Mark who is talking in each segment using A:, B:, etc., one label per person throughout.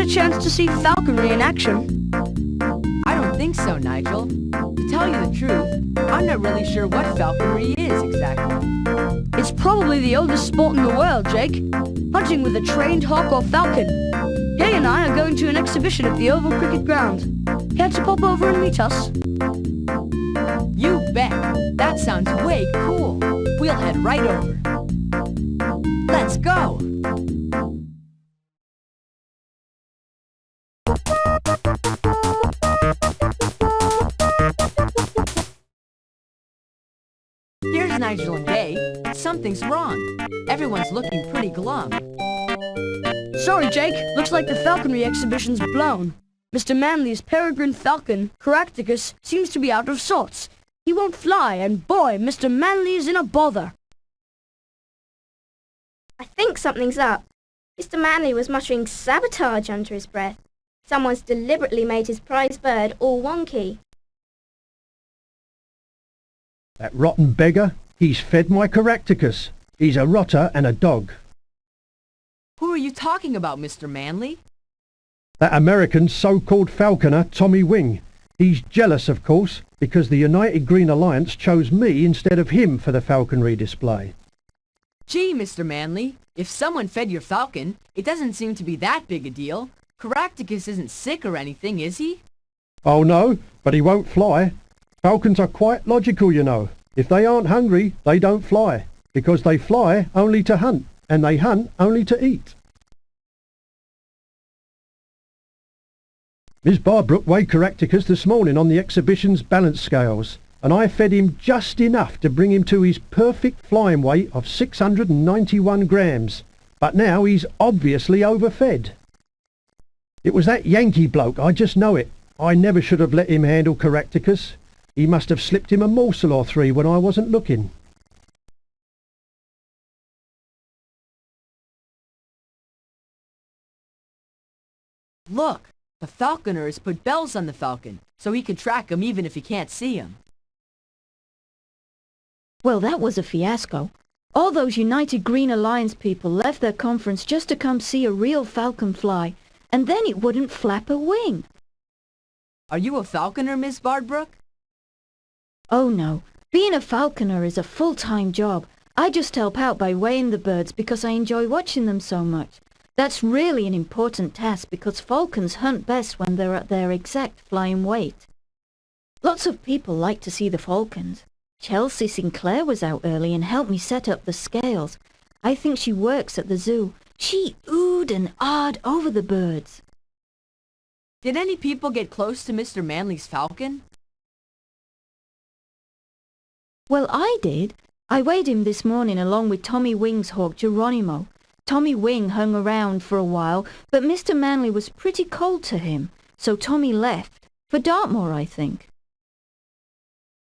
A: a chance to see falconry in action?
B: I don't think so, Nigel. To tell you the truth, I'm not really sure what falconry is exactly.
A: It's probably the oldest sport in the world, Jake. Hunting with a trained hawk or falcon. Jay and I are going to an exhibition at the Oval Cricket Ground. Care to pop over and meet us?
B: You bet! That sounds way cool. We'll head right over. Let's go! Here's Nigel and Gay. Something's wrong. Everyone's looking pretty glum.
A: Sorry, Jake. Looks like the falconry exhibition's blown. Mr. Manley's peregrine falcon, Caractacus, seems to be out of sorts. He won't fly, and boy, Mr. Manley is in a bother.
C: I think something's up. Mr. Manley was muttering sabotage under his breath. Someone's deliberately made his prize bird all wonky.
D: That rotten beggar, he's fed my Caractacus. He's a rotter and a dog.
B: Who are you talking about, Mr. Manley?
D: That American so-called falconer, Tommy Wing. He's jealous, of course, because the United Green Alliance chose me instead of him for the falconry display.
B: Gee, Mr. Manley, if someone fed your falcon, it doesn't seem to be that big a deal. Caractacus isn't sick or anything, is he?
D: Oh no, but he won't fly. Falcons are quite logical, you know. If they aren't hungry, they don't fly, because they fly only to hunt, and they hunt only to eat. Miss Barbrook weighed Caractacus this morning on the exhibition's balance scales, and I fed him just enough to bring him to his perfect flying weight of 691 grams. But now he's obviously overfed. It was that Yankee bloke, I just know it. I never should have let him handle Caractacus. He must have slipped him a morsel or three when I wasn't looking.
B: Look, the falconer has put bells on the falcon, so he can track him even if he can't see him.
E: Well, that was a fiasco. All those United Green Alliance people left their conference just to come see a real falcon fly, and then it wouldn't flap a wing.
B: Are you a falconer, Miss Barbrook?
E: Oh no, being a falconer is a full-time job. I just help out by weighing the birds because I enjoy watching them so much. That's really an important task because falcons hunt best when they're at their exact flying weight. Lots of people like to see the falcons. Chelsea Sinclair was out early and helped me set up the scales. I think she works at the zoo. She oohed and ahed over the birds.
B: Did any people get close to Mr. Manley's falcon?
E: Well, I did. I weighed him this morning along with Tommy Wing's hawk Geronimo. Tommy Wing hung around for a while, but Mr. Manley was pretty cold to him, so Tommy left. For Dartmoor, I think.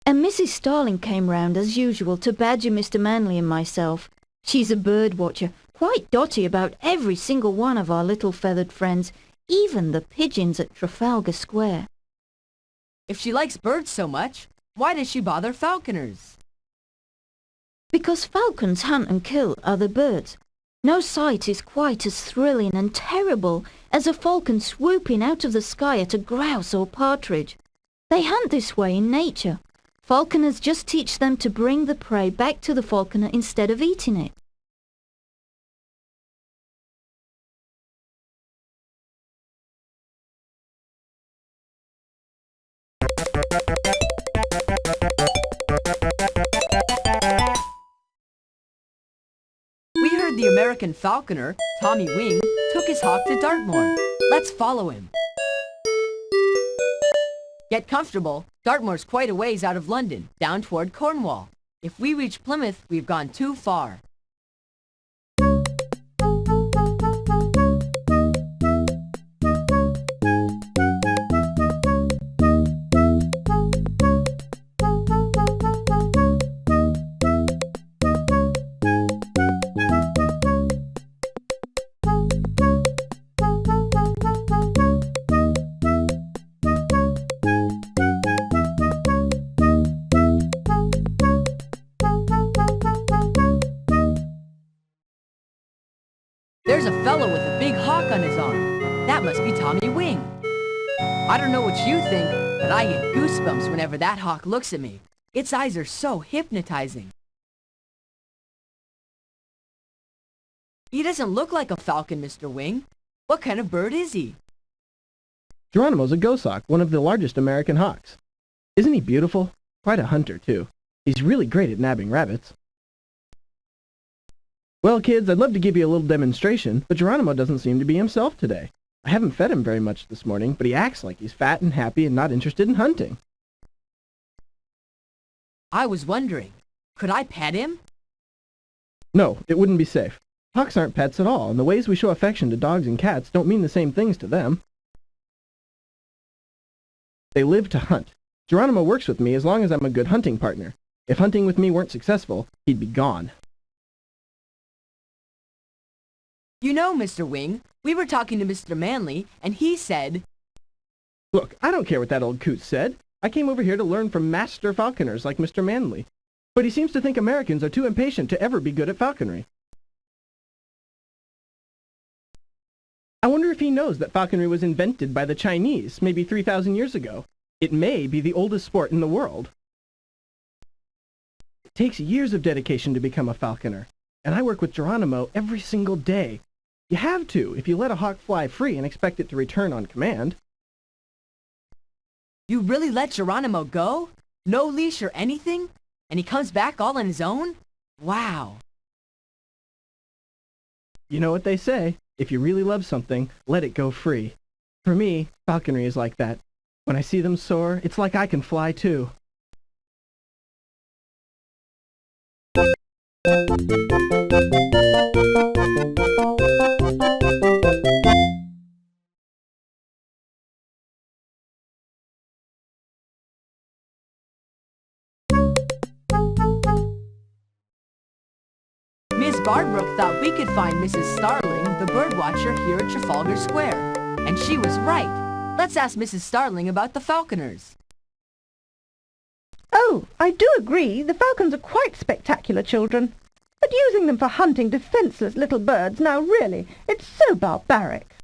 E: And Mrs. Starling came round as usual to badger Mr. Manley and myself. She's a bird watcher, quite dotty about every single one of our little feathered friends, even the pigeons at Trafalgar Square.
B: If she likes birds so much, why does she bother falconers?
E: Because falcons hunt and kill other birds. No sight is quite as thrilling and terrible as a falcon swooping out of the sky at a grouse or partridge. They hunt this way in nature. Falconers just teach them to bring the prey back to the falconer instead of eating it.
B: We heard the American falconer, Tommy Wing, took his hawk to Dartmoor. Let's follow him. Get comfortable. Dartmoor's quite a ways out of London, down toward Cornwall. If we reach Plymouth, we've gone too far. There's a fellow with a big hawk on his arm. That must be Tommy Wing. I don't know what you think, but I get goosebumps whenever that hawk looks at me. Its eyes are so hypnotizing. He doesn't look like a falcon, Mr. Wing. What kind of bird is he?
F: Geronimo's a goshawk, one of the largest American hawks. Isn't he beautiful? Quite a hunter, too. He's really great at nabbing rabbits. Well, kids, I'd love to give you a little demonstration, but Geronimo doesn't seem to be himself today. I haven't fed him very much this morning, but he acts like he's fat and happy and not interested in hunting.
B: I was wondering, could I pet him?
F: No, it wouldn't be safe. Hawks aren't pets at all, and the ways we show affection to dogs and cats don't mean the same things to them. They live to hunt. Geronimo works with me as long as I'm a good hunting partner. If hunting with me weren't successful, he'd be gone.
B: You know, Mr. Wing, we were talking to Mr. Manley, and he said...
F: Look, I don't care what that old coot said. I came over here to learn from master falconers like Mr. Manley. But he seems to think Americans are too impatient to ever be good at falconry. I wonder if he knows that falconry was invented by the Chinese maybe 3,000 years ago. It may be the oldest sport in the world. It takes years of dedication to become a falconer, and I work with Geronimo every single day. You have to if you let a hawk fly free and expect it to return on command.
B: You really let Geronimo go? No leash or anything? And he comes back all on his own? Wow.
F: You know what they say, if you really love something, let it go free. For me, falconry is like that. When I see them soar, it's like I can fly too.
B: Miss Barbrook thought we could find Mrs. Starling, the birdwatcher, here at Trafalgar Square. And she was right. Let's ask Mrs. Starling about the falconers.
G: Oh, I do agree. The falcons are quite spectacular children. But using them for hunting defenceless little birds, now really, it's so barbaric.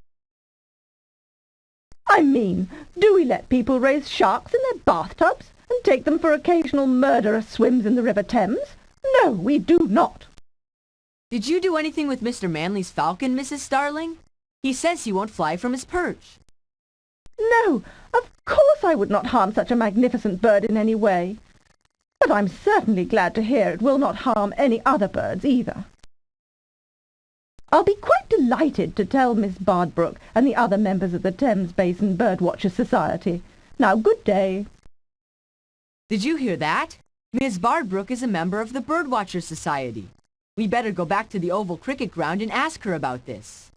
G: I mean, do we let people raise sharks in their bathtubs and take them for occasional murderous swims in the River Thames? No, we do not.
B: Did you do anything with Mr. Manley's falcon, Mrs. Starling? He says he won't fly from his perch.
G: No, of course I would not harm such a magnificent bird in any way. But I'm certainly glad to hear it will not harm any other birds either. I'll be quite delighted to tell Miss Bardbrook and the other members of the Thames Basin Birdwatchers Society. Now, good day.
B: Did you hear that? Miss Bardbrook is a member of the Birdwatchers Society. We better go back to the Oval Cricket Ground and ask her about this.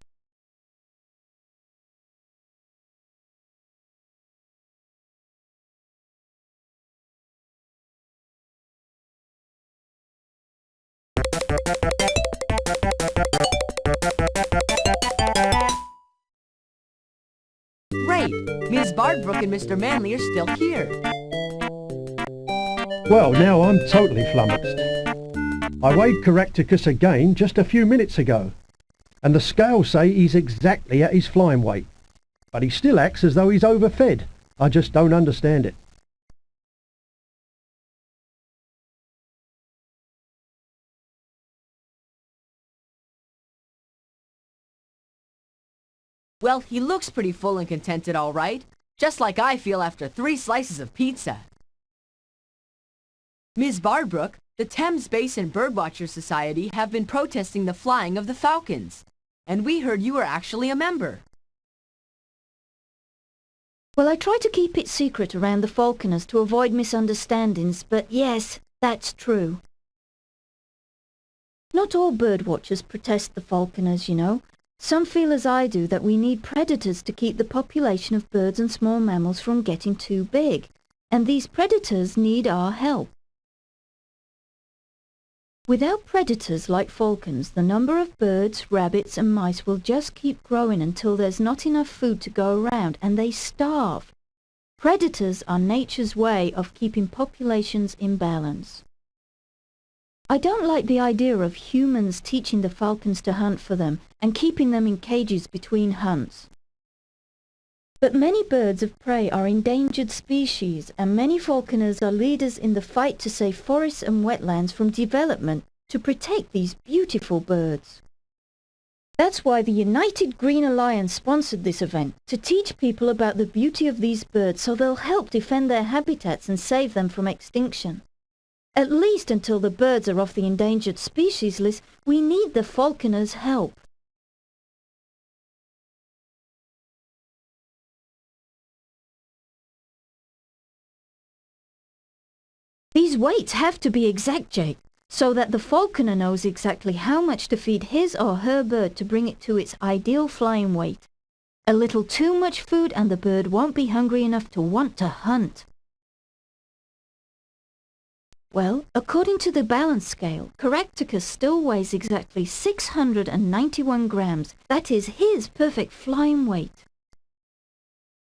B: Great! Miss Bardbrook and Mr. Manley are still here.
D: Well, now I'm totally flummoxed. I weighed Caractacus again just a few minutes ago, and the scales say he's exactly at his flying weight. But he still acts as though he's overfed. I just don't understand it.
B: Well, he looks pretty full and contented, all right. Just like I feel after 3 slices of pizza. Ms. Bardbrook, the Thames Basin Birdwatchers Society have been protesting the flying of the falcons. And we heard you were actually a member.
E: Well, I try to keep it secret around the falconers to avoid misunderstandings, but yes, that's true. Not all birdwatchers protest the falconers, you know. Some feel as I do that we need predators to keep the population of birds and small mammals from getting too big, and these predators need our help. Without predators like falcons, the number of birds, rabbits and mice will just keep growing until there's not enough food to go around and they starve. Predators are nature's way of keeping populations in balance. I don't like the idea of humans teaching the falcons to hunt for them and keeping them in cages between hunts. But many birds of prey are endangered species, and many falconers are leaders in the fight to save forests and wetlands from development to protect these beautiful birds. That's why the United Green Alliance sponsored this event, to teach people about the beauty of these birds so they'll help defend their habitats and save them from extinction. At least until the birds are off the endangered species list, we need the falconers' help. These weights have to be exact, Jake, so that the falconer knows exactly how much to feed his or her bird to bring it to its ideal flying weight. A little too much food and the bird won't be hungry enough to want to hunt. Well, according to the balance scale, Caractacus still weighs exactly 691 grams. That is his perfect flying weight.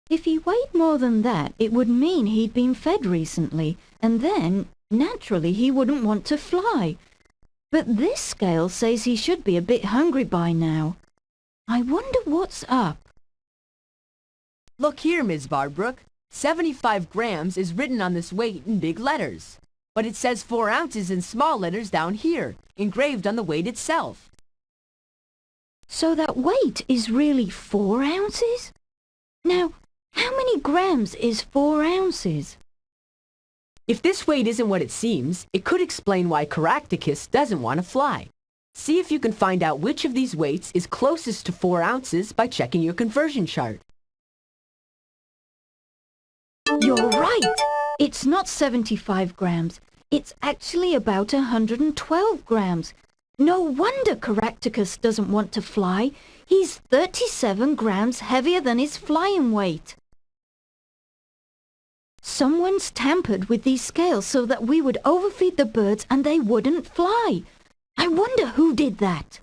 E: If he weighed more than that, it would mean he'd been fed recently, and then, naturally, he wouldn't want to fly. But this scale says he should be a bit hungry by now. I wonder what's up.
B: Look here, Ms. Barbrook. 75 grams is written on this weight in big letters. But it says 4 ounces in small letters down here, engraved on the weight itself.
E: So that weight is really 4 ounces? Now, how many grams is 4 ounces?
B: If this weight isn't what it seems, it could explain why Caractacus doesn't want to fly. See if you can find out which of these weights is closest to 4 ounces by checking your conversion chart.
E: You're right! It's not 75 grams. It's actually about 112 grams. No wonder Caractacus doesn't want to fly. He's 37 grams heavier than his flying weight. Someone's tampered with these scales so that we would overfeed the birds and they wouldn't fly. I wonder who did that.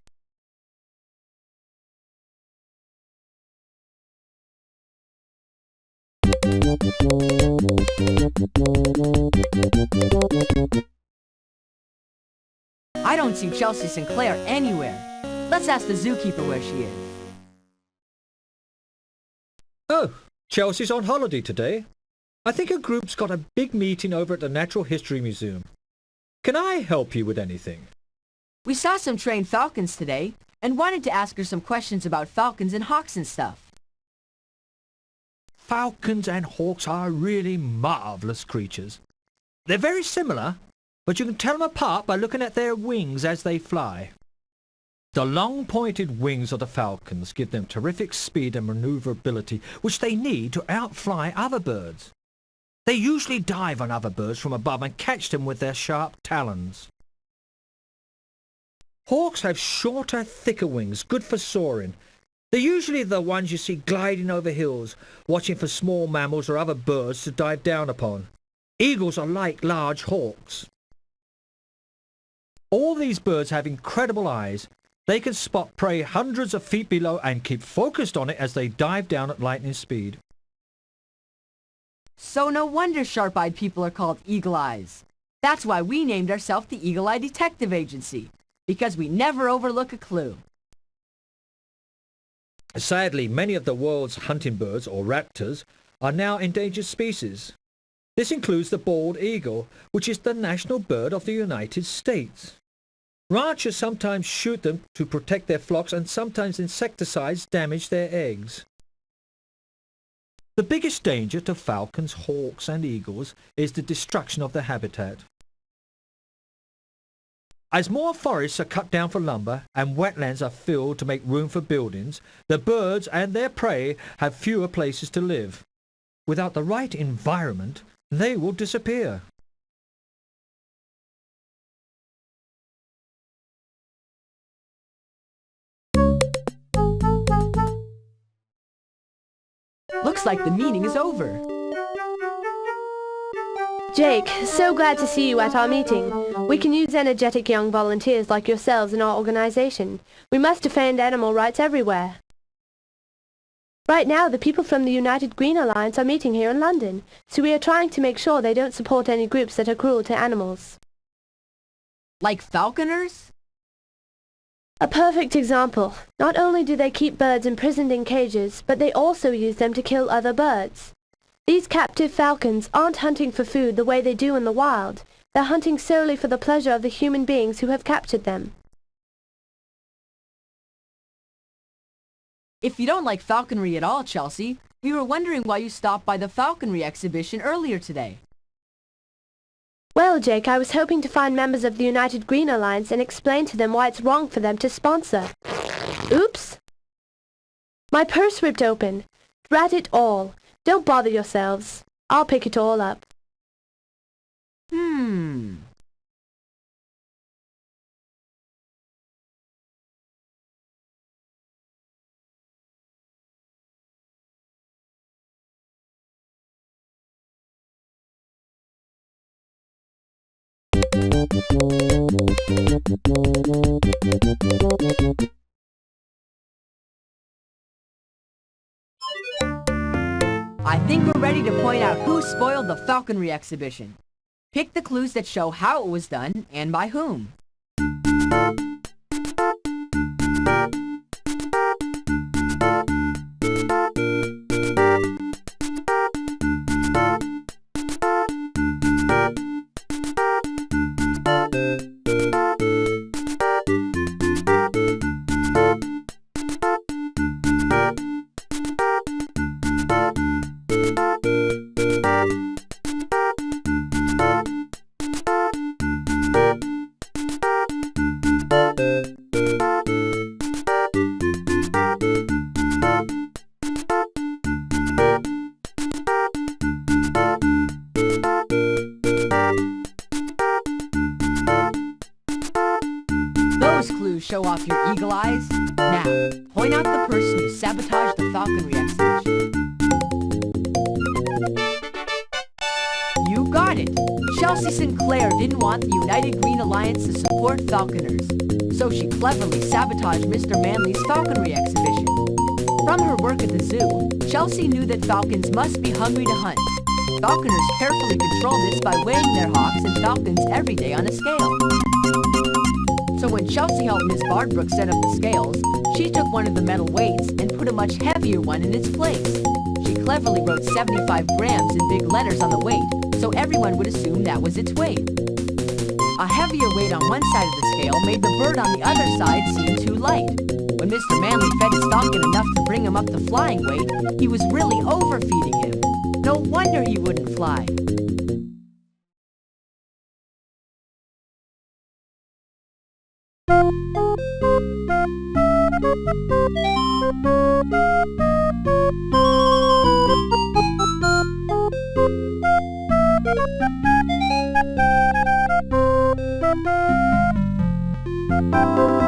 B: I don't see Chelsea Sinclair anywhere. Let's ask the zookeeper where she is.
H: Oh, Chelsea's on holiday today. I think her group's got a big meeting over at the Natural History Museum. Can I help you with anything?
B: We saw some trained falcons today and wanted to ask her some questions about falcons and hawks and stuff.
H: Falcons and hawks are really marvellous creatures. They're very similar, but you can tell them apart by looking at their wings as they fly. The long-pointed wings of the falcons give them terrific speed and manoeuvrability, which they need to outfly other birds. They usually dive on other birds from above and catch them with their sharp talons. Hawks have shorter, thicker wings, good for soaring. They're usually the ones you see gliding over hills, watching for small mammals or other birds to dive down upon. Eagles are like large hawks. All these birds have incredible eyes. They can spot prey hundreds of feet below and keep focused on it as they dive down at lightning speed.
B: So no wonder sharp-eyed people are called Eagle Eyes. That's why we named ourselves the Eagle Eye Detective Agency, because we never overlook a clue.
H: Sadly, many of the world's hunting birds, or raptors, are now endangered species. This includes the bald eagle, which is the national bird of the United States. Ranchers sometimes shoot them to protect their flocks, and sometimes insecticides damage their eggs. The biggest danger to falcons, hawks and eagles is the destruction of their habitat. As more forests are cut down for lumber and wetlands are filled to make room for buildings, the birds and their prey have fewer places to live. Without the right environment, they will disappear.
B: Looks like the meeting is over.
I: Jake, so glad to see you at our meeting. We can use energetic young volunteers like yourselves in our organization. We must defend animal rights everywhere. Right now, the people from the United Green Alliance are meeting here in London, so we are trying to make sure they don't support any groups that are cruel to animals.
B: Like falconers?
I: A perfect example. Not only do they keep birds imprisoned in cages, but they also use them to kill other birds. These captive falcons aren't hunting for food the way they do in the wild. They're hunting solely for the pleasure of the human beings who have captured them.
B: If you don't like falconry at all, Chelsea, we were wondering why you stopped by the falconry exhibition earlier today.
I: Well, Jake, I was hoping to find members of the United Green Alliance and explain to them why it's wrong for them to sponsor. Oops! My purse ripped open. Drat it all. Don't bother yourselves. I'll pick it all up.
B: I think we're ready to point out who spoiled the falconry exhibition. Pick the clues that show how it was done and by whom. Those clues show off your eagle eyes. Now, point out the person who sabotaged the falconry exhibition. You got it! Chelsea Sinclair didn't want the United Green Alliance to support falconers, so she cleverly sabotaged Mr. Manley's falconry exhibition. From her work at the zoo, Chelsea knew that falcons must be hungry to hunt. Falconers carefully control this by weighing their hawks and falcons every day on a scale. So when Chelsea helped Miss Bardbrook set up the scales, she took one of the metal weights and put a much heavier one in its place. She cleverly wrote 75 grams in big letters on the weight, so everyone would assume that was its weight. A heavier weight on one side of the scale made the bird on the other side seem too light. When Mr. Manley fed his falcon enough to bring him up to flying weight, he was really overfeeding him. No wonder he wouldn't fly.
C: Thank you.